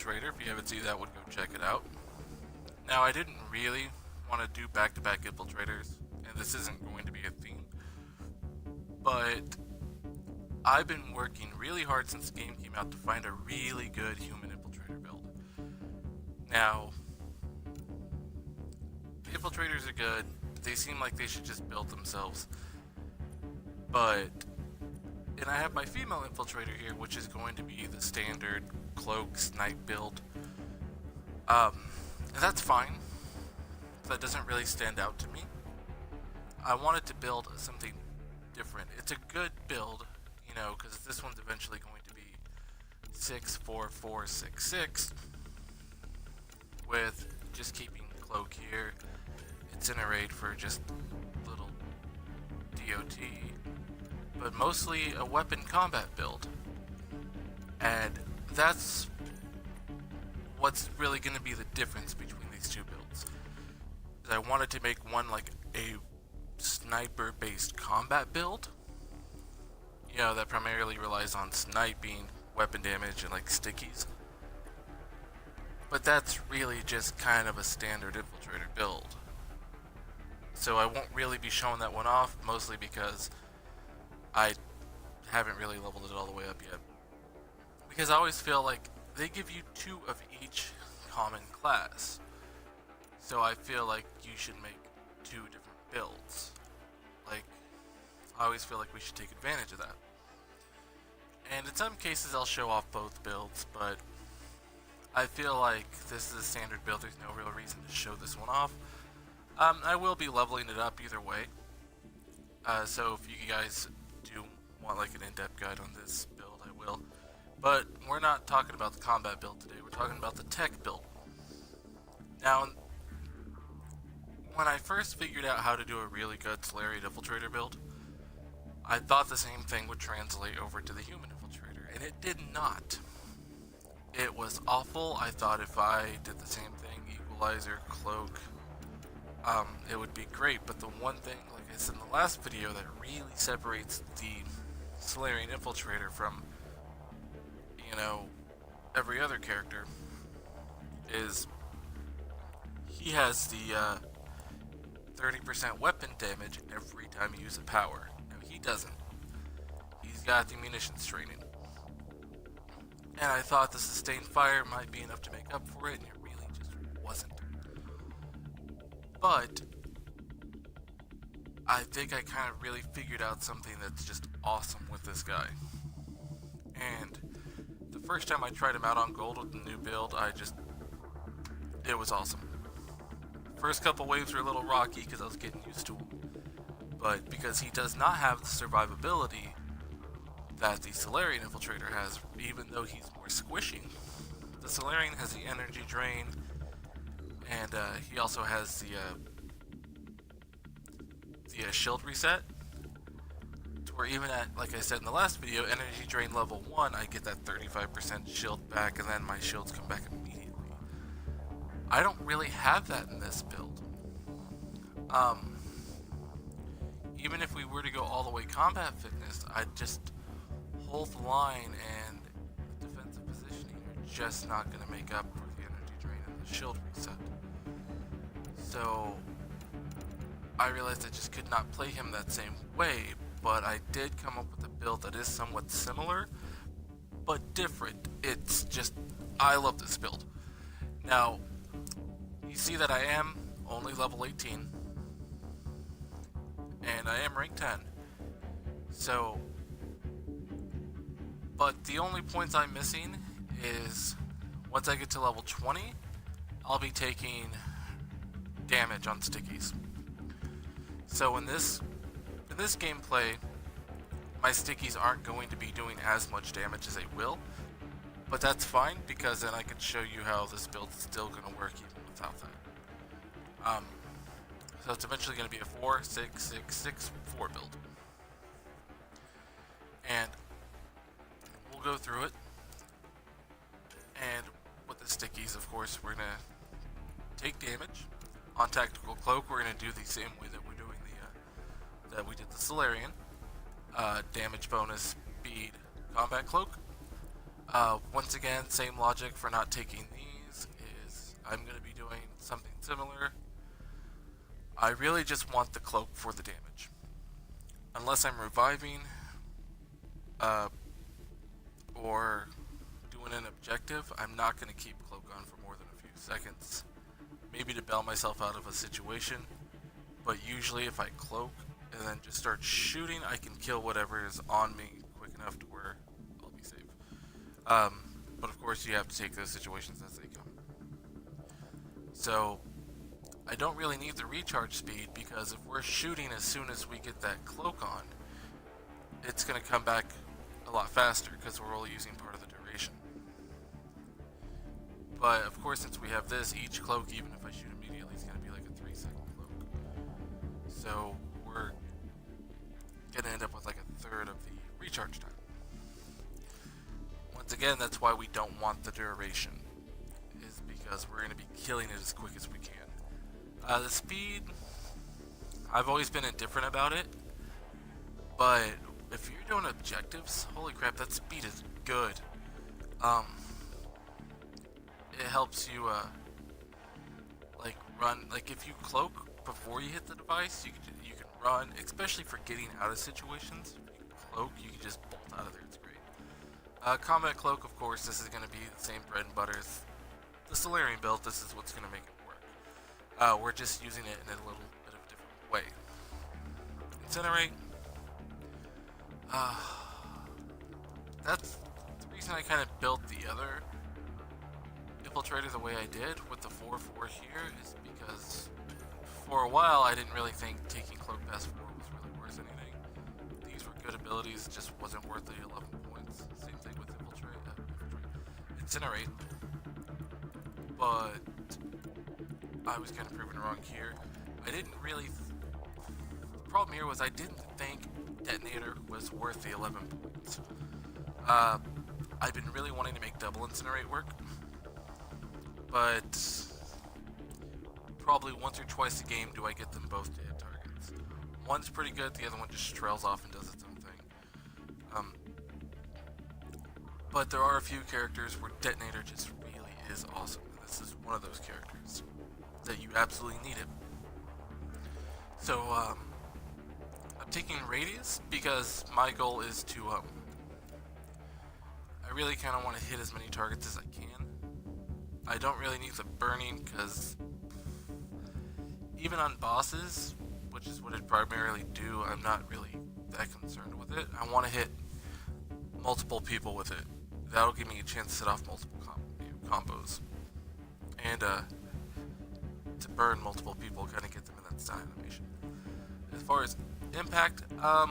Infiltrator. If you haven't seen that one, go check it out. Now, I didn't really want to do back-to-back Infiltrators, and this isn't going to be a theme, but I've been working really hard since the game came out to find a really good human Infiltrator build. Now, Infiltrators are good. They seem like they should just build themselves. And I have my female Infiltrator here, which is going to be the standard Cloak Snipe build. And that's fine. That doesn't really stand out to me. I wanted to build something different. It's a good build, you know, because this one's eventually going to be 6-4-4-6-6 with just keeping Cloak here. Incinerate for just little DOT, but mostly a weapon combat build. And that's what's really going to be the difference between these two builds. I wanted to make one like a sniper based combat build, you know, that primarily relies on sniping, weapon damage, and like stickies. But that's really just kind of a standard Infiltrator build. So I won't really be showing that one off, mostly because I haven't really leveled it all the way up yet. Because I always feel like they give you 2 of each common class. So I feel like you should make 2 different builds. Like, I always feel like we should take advantage of that. And in some cases I'll show off both builds, but I feel like this is a standard build. There's no real reason to show this one off. I will be leveling it up either way. So if you guys do want like an in-depth guide on this build, I will. But we're not talking about the combat build today. We're talking about the tech build. Now, when I first figured out how to do a really good Solarian Infiltrator build, I thought the same thing would translate over to the human Infiltrator, and it did not. It was awful. I thought if I did the same thing, Equalizer, Cloak, it would be great. But the one thing, like I said in the last video, that really separates the Solarian Infiltrator from, you know, every other character is he has the 30% weapon damage every time you use a power. Now he doesn't. He's got the Munitions Training. And I thought the sustained fire might be enough to make up for it, and it really just wasn't. But I think I kind of really figured out something that's just awesome with this guy. And the first time I tried him out on gold with the new build, it was awesome. First couple waves were a little rocky because I was getting used to him. But because he does not have the survivability that the Solarian Infiltrator has, even though he's more squishy. The Solarian has the energy drain, and he also has the shield reset, to where even at, like I said in the last video, energy drain level 1, I get that 35% shield back, and then my shields come back immediately. I don't really have that in this build. Even if we were to go all the way combat fitness, I'd just hold the line, and the defensive positioning are just not going to make up for the energy drain and the shield reset. So I realized I just could not play him that same way, but I did come up with a build that is somewhat similar, but different. It's just, I love this build. Now, you see that I am only level 18, and I am rank 10. So, but the only points I'm missing is once I get to level 20, I'll be taking damage on stickies. So in this gameplay, my stickies aren't going to be doing as much damage as they will, but that's fine because then I can show you how this build is still going to work even without that. So it's eventually going to be a 4-6-6-6-4 build. And we'll go through it. And with the stickies, of course, we're going to take damage. On Tactical Cloak, we're going to do the same way that we're doing that we did the Solarian. Damage bonus, speed, combat cloak. Once again, same logic for not taking these is I'm going to be doing something similar. I really just want the cloak for the damage. Unless I'm reviving uh, or doing an objective, I'm not going to keep cloak on for more than a few seconds. Maybe to bail myself out of a situation, but usually if I cloak and then just start shooting, I can kill whatever is on me quick enough to where I'll be safe. But of course you have to take those situations as they come. So I don't really need the recharge speed, because if we're shooting as soon as we get that cloak on, it's going to come back a lot faster because we're only using part of the duration. But of course, since we have this, each cloak, even if I shoot immediately, is going to be like a 3-second cloak. So we're going to end up with like a third of the recharge time. Once again, that's why we don't want the duration, is because we're going to be killing it as quick as we can. The speed, I've always been indifferent about it, but if you're doing objectives, holy crap, that speed is good. It helps you, like run, like if you cloak before you hit the device, you can run, especially for getting out of situations. If you cloak, you can just bolt out of there, it's great. Combat cloak, of course, this is going to be the same bread and butter as the Solarian build. This is what's going to make it work. We're just using it in a little bit of a different way. Incinerate. That's the reason I kind of built the other infiltrator the way I did with the 4-4 here, is because for a while I didn't really think taking Cloak past 4 was really worth anything. These were good abilities, it just wasn't worth the 11 points. Same thing with Incinerate. But I was kind of proven wrong here. I didn't really... The problem here was I didn't think Detonator was worth the 11 points. I've been really wanting to make double Incinerate work, but probably once or twice a game do I get them both to hit targets. One's pretty good, the other one just trails off and does its own thing. But there are a few characters where Detonator just really is awesome, and this is one of those characters that you absolutely need it. So, I'm taking Radius because my goal is to, I really kind of want to hit as many targets as I can. I don't really need the burning because even on bosses, which is what it primarily do, I'm not really that concerned with it. I want to hit multiple people with it. That'll give me a chance to set off multiple combos. And to burn multiple people, kind of get them in that stun animation. As far as impact, I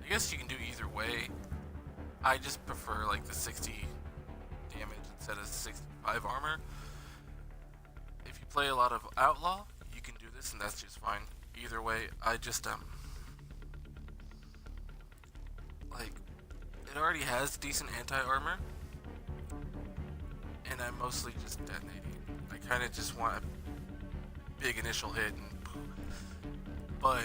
guess you can do either way. I just prefer like the 60 damage instead of 65 armor. If you play a lot of Outlaw, you can do this and that's just fine. Either way, I just like, it already has decent anti-armor, and I'm mostly just detonating. I kind of just want a big initial hit, but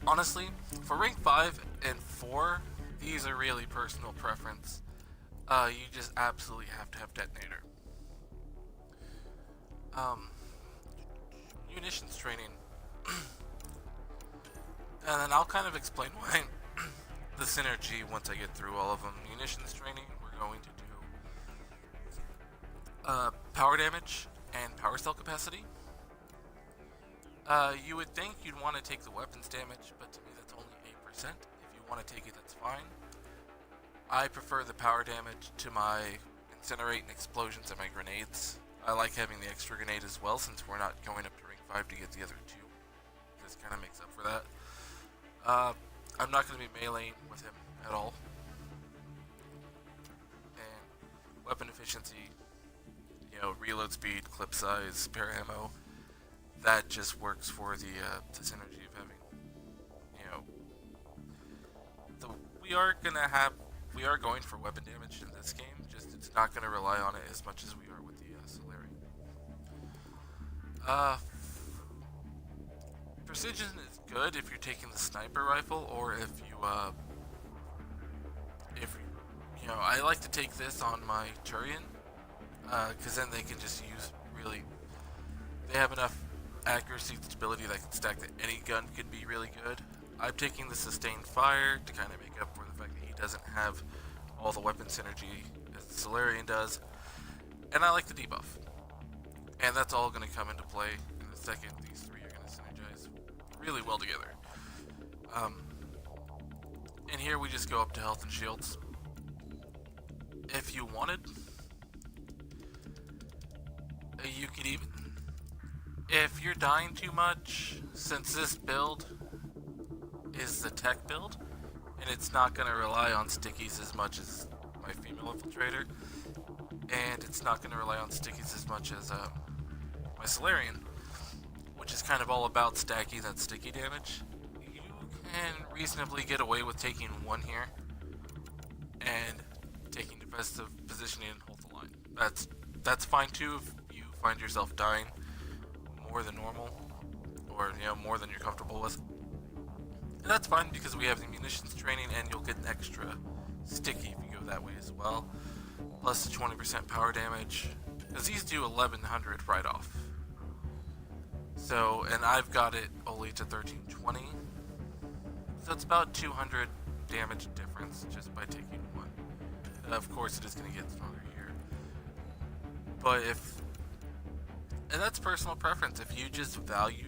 honestly, for rank 5 and 4, these are really personal preference. You just absolutely have to have Detonator. Munitions Training. And then I'll kind of explain why the synergy once I get through all of them. Munitions Training, we're going to do power damage and power cell capacity. You would think you'd want to take the weapons damage, but to me that's only 8%. If you want to take it, that's fine. I prefer the power damage to my Incinerate and Explosions and my grenades. I like having the extra grenade as well, since we're not going up to rank 5 to get the other 2. This kind of makes up for that. I'm not going to be meleeing with him at all. And weapon efficiency, reload speed, clip size, spare ammo, that just works for the synergy of having, we are going for weapon damage in this game, just it's not going to rely on it as much as we are with the Solarian. Precision is good if you're taking the sniper rifle, or if you I like to take this on my Turian, because then they can just use really, they have enough accuracy and stability that can stack that any gun can be really good. I'm taking the sustained fire to kind of make up for the fact that he doesn't have all the weapon synergy as the Solarian does, and I like the debuff. And that's all going to come into play in a second. These three are going to synergize really well together. And here we just go up to health and shields. If you wanted, you could even, if you're dying too much, since this build is the tech build, and it's not going to rely on stickies as much as my female infiltrator, and it's not going to rely on stickies as much as my Solarian, which is kind of all about stacking that sticky damage, you can reasonably get away with taking one here and taking defensive positioning and hold the line. That's fine too if you find yourself dying more than normal, or more than you're comfortable with. And that's fine because we have the munitions training, and you'll get an extra sticky if you go that way as well. Plus the 20% power damage, because these do 1100 right off. So, and I've got it only to 1320. So it's about 200 damage difference just by taking one. Of course, it is going to get stronger here. But and that's personal preference. If you just value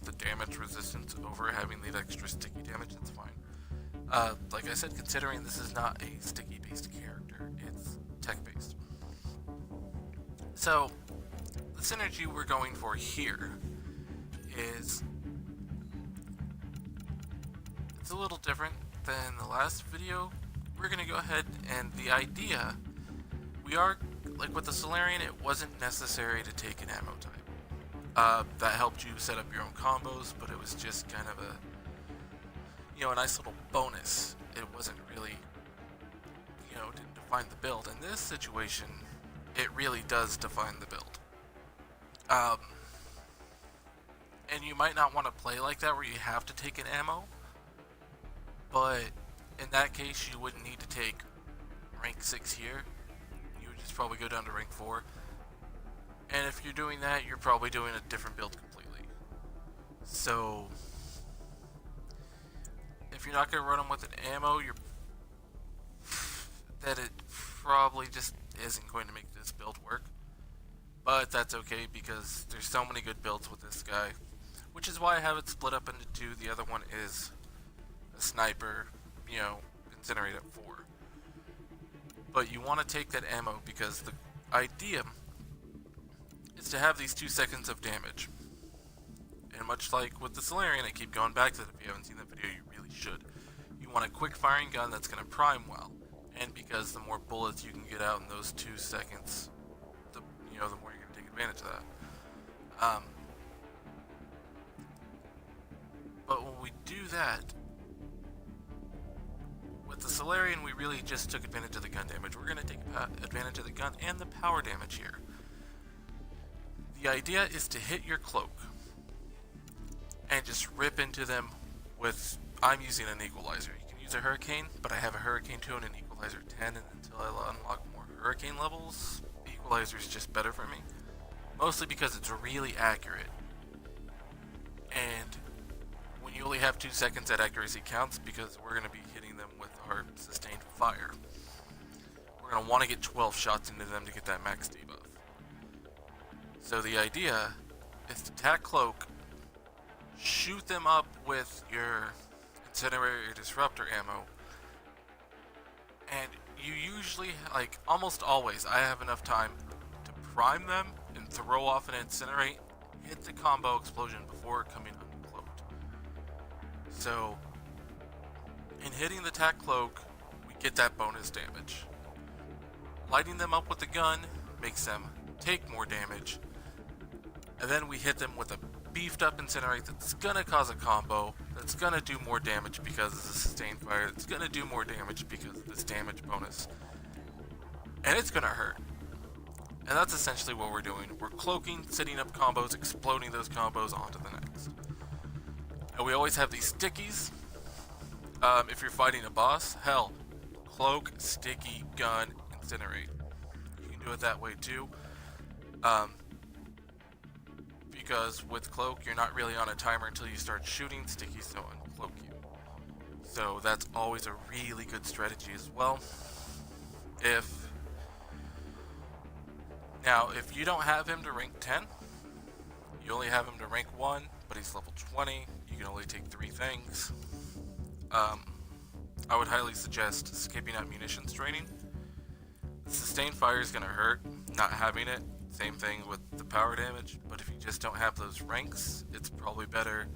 the damage resistance over having the extra sticky damage, that's fine. Like I said, considering this is not a sticky-based character, it's tech-based. So, the synergy we're going for here is, it's a little different than the last video. We're going to go ahead, and the idea, like with the Solarian, it wasn't necessary to take an ammo type. That helped you set up your own combos, but it was just kind of a nice little bonus. It wasn't really, didn't define the build. In this situation, it really does define the build. And you might not want to play like that where you have to take an ammo, but in that case, you wouldn't need to take rank 6 here. You would just probably go down to rank 4. And if you're doing that, you're probably doing a different build completely. So, if you're not going to run them with an ammo, that it probably just isn't going to make this build work. But that's okay, because there's so many good builds with this guy, which is why I have it split up into two. The other one is a sniper, incinerate at 4. But you want to take that ammo because the idea is to have these 2 seconds of damage. And much like with the Solarian, I keep going back to it. If you haven't seen that video, you really should. You want a quick firing gun that's going to prime well. And because the more bullets you can get out in those 2 seconds, the more you're going to take advantage of that. But when we do that, with the Solarian, we really just took advantage of the gun damage. We're going to take advantage of the gun and the power damage here. The idea is to hit your cloak and just rip into them with, I'm using an equalizer. You can use a hurricane, but I have a hurricane 2 and an equalizer 10, and until I unlock more hurricane levels, the equalizer is just better for me. Mostly because it's really accurate. And when you only have 2 seconds, that accuracy counts, because we're going to be hitting them with our sustained fire. We're going to want to get 12 shots into them to get that max debuff. So the idea is to attack Cloak, shoot them up with your Incinerator Disruptor ammo, and you usually, like almost always, I have enough time to prime them and throw off an Incinerate, hit the combo explosion before coming uncloaked. So, in hitting the attack Cloak, we get that bonus damage. Lighting them up with the gun makes them take more damage, and then we hit them with a beefed up Incinerate that's gonna cause a combo, that's gonna do more damage because of the sustained fire, that's gonna do more damage because of this damage bonus, and it's gonna hurt. And that's essentially what we're doing. We're cloaking, setting up combos, exploding those combos onto the next. And we always have these stickies. If you're fighting a boss, hell, Cloak, Sticky, Gun, Incinerate. You can do it that way too. Um, because with Cloak, you're not really on a timer until you start shooting. Stickies don't uncloak you. So that's always a really good strategy as well. If you don't have him to rank 10, you only have him to rank 1, but he's level 20, you can only take 3 things. I would highly suggest skipping out Munitions Training. Sustained fire is going to hurt, not having it. Same thing with the power damage, but if you just don't have those ranks, it's probably better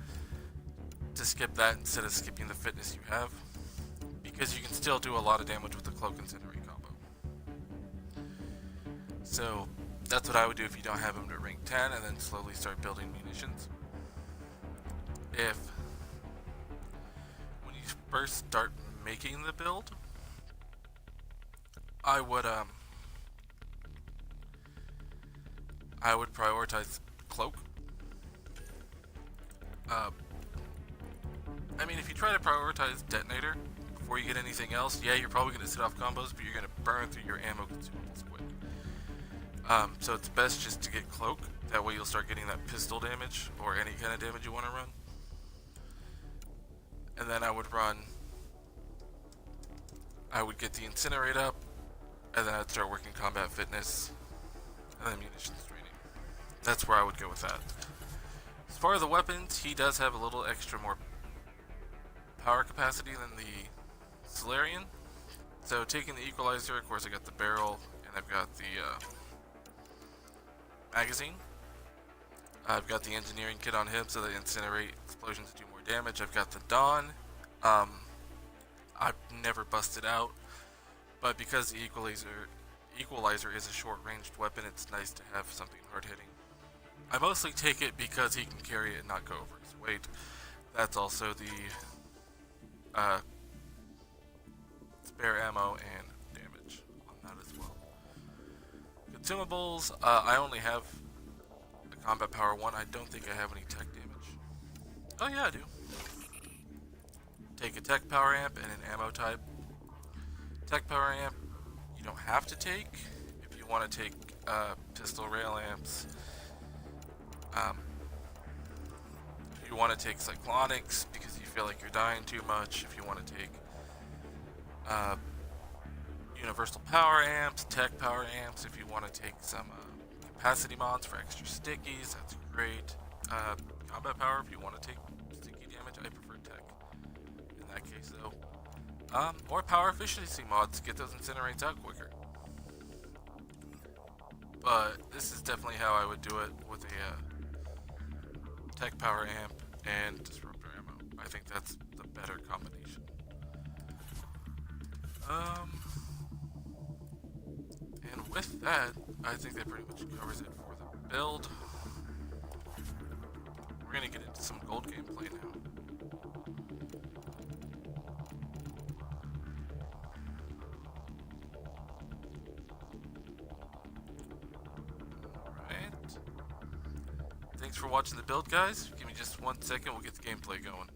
to skip that instead of skipping the fitness you have, because you can still do a lot of damage with the Cloak Incinerate combo. So that's what I would do if you don't have him to rank 10, and then slowly start building munitions. When you first start making the build, I would prioritize Cloak. I mean, if you try to prioritize Detonator before you get anything else, yeah, you're probably going to sit off combos, but you're going to burn through your ammo consumables quick. So it's best just to get Cloak. That way you'll start getting that pistol damage or any kind of damage you want to run. And then I would get the Incinerate up, and then I'd start working combat fitness, and then munitions training. That's where I would go with that. As far as the weapons, he does have a little extra more power capacity than the Solarian. So taking the equalizer, of course I got the barrel, and I've got the magazine. I've got the engineering kit on him so that incinerate explosions do more damage. I've got the Dawn. I've never busted out, but because the equalizer is a short-ranged weapon, it's nice to have something hard-hitting. I mostly take it because he can carry it and not go over his weight. That's also the spare ammo and damage on that as well. Consumables, I only have the combat power 1. I don't think I have any tech damage. Oh yeah, I do. Take a tech power amp and an ammo type. Tech power amp, you don't have to take. If you want to take pistol rail amps, if you want to take cyclonics because you feel like you're dying too much, if you want to take universal power amps, tech power amps, if you want to take some capacity mods for extra stickies, that's great. Combat power, if you want to take sticky damage, I prefer tech in that case though. Or power efficiency mods to get those incinerates out quicker. But this is definitely how I would do it with a tech power amp and disruptor ammo. I think that's the better combination. And with that, I think that pretty much covers it for the build. We're gonna get into some gold gameplay now. Alright. Thanks for watching the build, guys. Give me just 1 second, we'll get the gameplay going.